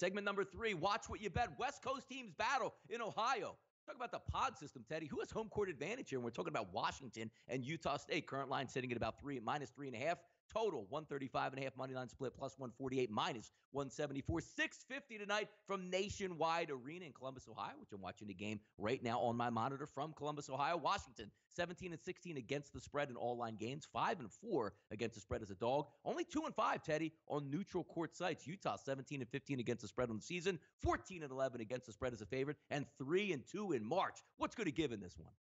Segment number 3, watch what you bet. West Coast teams battle in Ohio. Talk about the pod system, Teddy. Who has home court advantage here? And we're talking about Washington and Utah State. Current line sitting at about minus 3.5. Total 135.5 money line split plus 148 minus 174. 650 tonight from Nationwide Arena in Columbus, Ohio, which I'm watching the game right now on my monitor from Columbus, Ohio. Washington 17-16 against the spread in all line games. 5-4 against the spread as a dog. Only 2-5, Teddy, on neutral court sites. Utah 17-15 against the spread on the season. 14-11 against the spread as a favorite, and 3-2 in March. What's going to give in this one?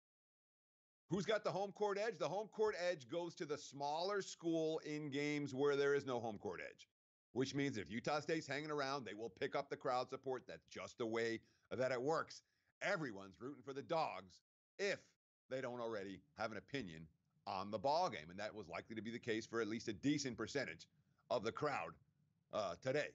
Who's got the home court edge? The home court edge goes to the smaller school in games where there is no home court edge, which means if Utah State's hanging around, they will pick up the crowd support. That's just the way that it works. Everyone's rooting for the Dogs if they don't already have an opinion on the ball game, and that was likely to be the case for at least a decent percentage of the crowd today.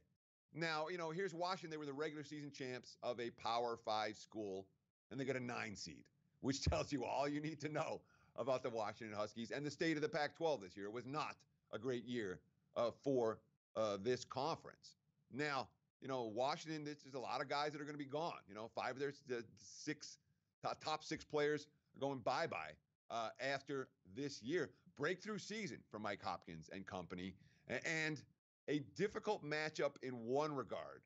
Now, here's Washington. They were the regular season champs of a Power 5 school, and they got a 9 seed. Which tells you all you need to know about the Washington Huskies and the state of the Pac-12 this year. It was not a great year for this conference. Now, Washington, there's a lot of guys that are going to be gone. 5 of their top 6 players are going bye-bye after this year. Breakthrough season for Mike Hopkins and company, and a difficult matchup in one regard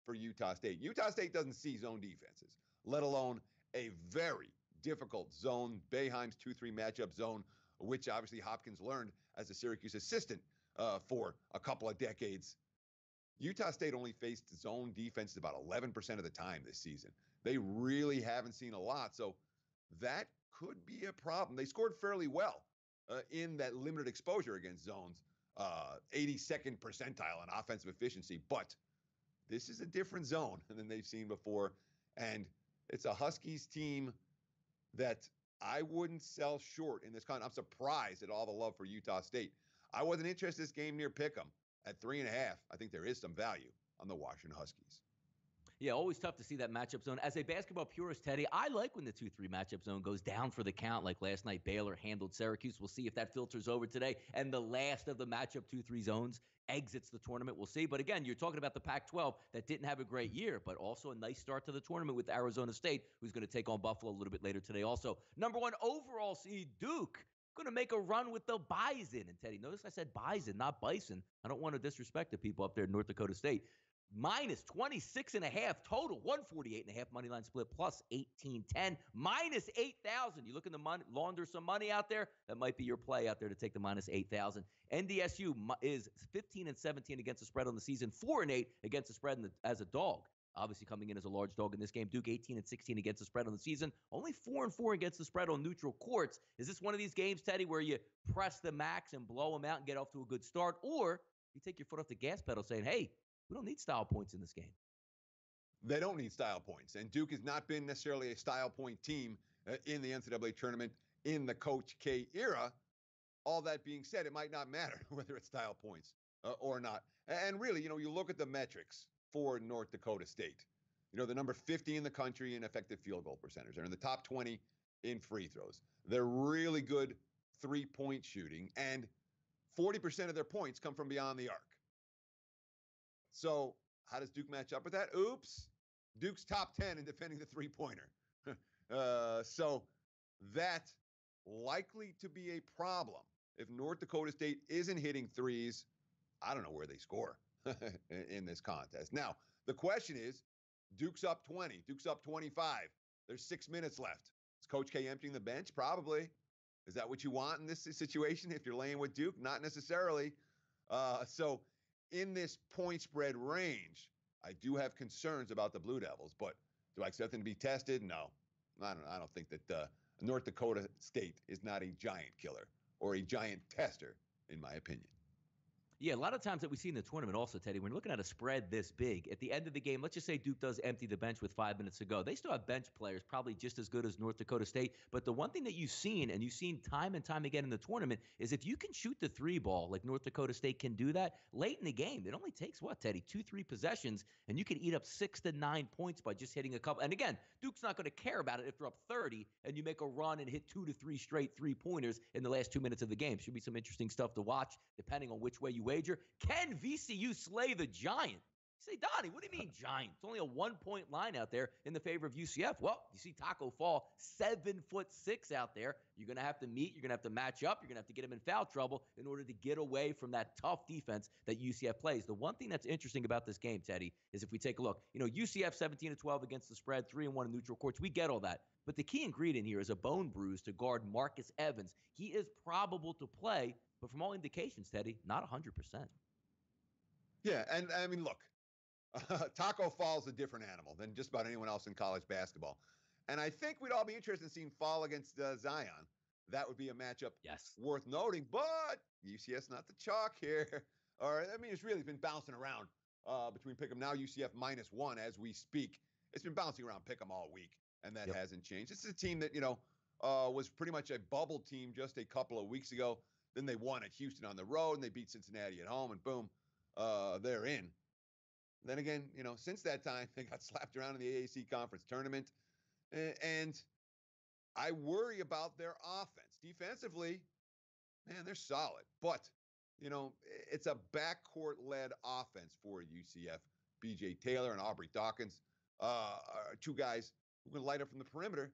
for Utah State. Utah State doesn't see zone defenses, let alone a very difficult zone, Boeheim's 2-3 matchup zone, which obviously Hopkins learned as a Syracuse assistant for a couple of decades. Utah State only faced zone defenses about 11% of the time this season. They really haven't seen a lot, so that could be a problem. They scored fairly well in that limited exposure against zones, 82nd percentile in offensive efficiency, but this is a different zone than they've seen before, and it's a Huskies team that I wouldn't sell short in this con. I'm surprised at all the love for Utah State. I wasn't interested in this game near Pick'em at 3.5. I think there is some value on the Washington Huskies. Yeah, always tough to see that matchup zone. As a basketball purist, Teddy, I like when the 2-3 matchup zone goes down for the count, like last night Baylor handled Syracuse. We'll see if that filters over today. And the last of the matchup 2-3 zones exits the tournament. We'll see. But again, you're talking about the Pac-12 that didn't have a great year, but also a nice start to the tournament with Arizona State, who's going to take on Buffalo a little bit later today. Also, number 1 overall seed, Duke, going to make a run with the Bison. And Teddy, notice I said Bison, not Bison. I don't want to disrespect the people up there in North Dakota State. Minus 26.5 total, 148.5 money line split plus 1810, minus 8,000. You looking to launder some money out there? That might be your play out there to take the minus 8,000. NDSU is 15-17 against the spread on the season, 4-8 against the spread as a dog. Obviously coming in as a large dog in this game. Duke 18-16 against the spread on the season, only 4-4 against the spread on neutral courts. Is this one of these games, Teddy, where you press the max and blow them out and get off to a good start, or you take your foot off the gas pedal saying, hey, we don't need style points in this game? They don't need style points. And Duke has not been necessarily a style point team in the NCAA tournament in the Coach K era. All that being said, it might not matter whether it's style points or not. And really, you look at the metrics for North Dakota State. They're number 50 in the country in effective field goal percentage. They're in the top 20 in free throws. They're really good three-point shooting, and 40% of their points come from beyond the arc. So how does Duke match up with that? Oops. Duke's top 10 in defending the three-pointer. So that likely to be a problem. If North Dakota State isn't hitting threes, I don't know where they score in this contest. Now, the question is, Duke's up 20. Duke's up 25. There's 6 minutes left. Is Coach K emptying the bench? Probably. Is that what you want in this situation if you're laying with Duke? Not necessarily. So in this point spread range, I do have concerns about the Blue Devils, but do I expect them to be tested? No. I don't think that North Dakota State is not a giant killer or a giant tester, in my opinion. Yeah, a lot of times that we see in the tournament also, Teddy, when you're looking at a spread this big, at the end of the game, let's just say Duke does empty the bench with 5 minutes to go. They still have bench players probably just as good as North Dakota State. But the one thing that you've seen, and you've seen time and time again in the tournament, is if you can shoot the 3 ball like North Dakota State can do that late in the game, it only takes, what, Teddy, 2-3 possessions, and you can eat up 6 to 9 points by just hitting a couple. And again, Duke's not going to care about it if they're up 30 and you make a run and hit 2 to 3 straight 3-pointers in the last 2 minutes of the game. Should be some interesting stuff to watch depending on which way you wager. Can VCU slay the Giant? You say, Donnie, what do you mean giant? It's only a 1-point line out there in the favor of UCF. Well, you see Taco Fall, 7'6" out there. You're going to have to meet. You're going to have to match up. You're going to have to get him in foul trouble in order to get away from that tough defense that UCF plays. The one thing that's interesting about this game, Teddy, is if we take a look, UCF 17-12 against the spread, 3-1 in neutral courts. We get all that. But the key ingredient here is a bone bruise to guard Marcus Evans. He is probable to play, but from all indications, Teddy, not 100%. Yeah, and I mean, look, Taco Fall's a different animal than just about anyone else in college basketball. And I think we'd all be interested in seeing Fall against Zion. That would be a matchup worth noting. But UCF's not the chalk here. It's really been bouncing around between Pick'em. Now UCF -1 as we speak. It's been bouncing around Pick'em all week, and that hasn't changed. This is a team that, was pretty much a bubble team just a couple of weeks ago. Then they won at Houston on the road, and they beat Cincinnati at home, and boom, they're in. Then again, since that time, they got slapped around in the AAC conference tournament. And I worry about their offense. Defensively, man, they're solid. But, it's a backcourt-led offense for UCF. B.J. Taylor and Aubrey Dawkins are two guys who can light up from the perimeter.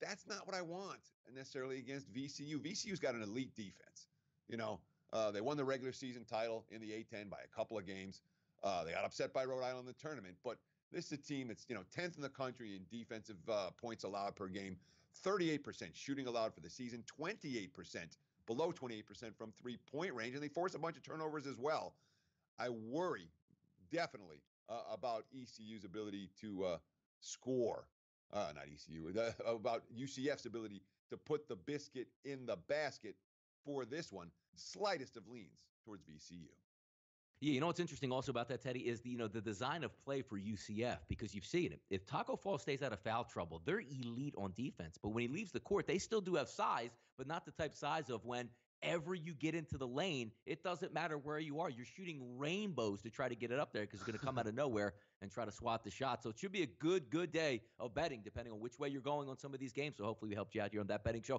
That's not what I want necessarily against VCU. VCU's got an elite defense. They won the regular season title in the A-10 by a couple of games. They got upset by Rhode Island in the tournament, but this is a team that's, 10th in the country in defensive points allowed per game, 38% shooting allowed for the season, 28%, below 28% from three-point range, and they force a bunch of turnovers as well. I worry definitely about ECU's ability to score. Not ECU, about UCF's ability to put the biscuit in the basket for this one. Slightest of leans towards VCU. Yeah, what's interesting also about that, Teddy, is the design of play for UCF, because you've seen it. If Taco Fall stays out of foul trouble, they're elite on defense. But when he leaves the court, they still do have size, but not the type size of whenever you get into the lane, it doesn't matter where you are. You're shooting rainbows to try to get it up there because it's going to come out of nowhere and try to swat the shot. So it should be a good day of betting, depending on which way you're going on some of these games. So hopefully we helped you out here on That Betting Show.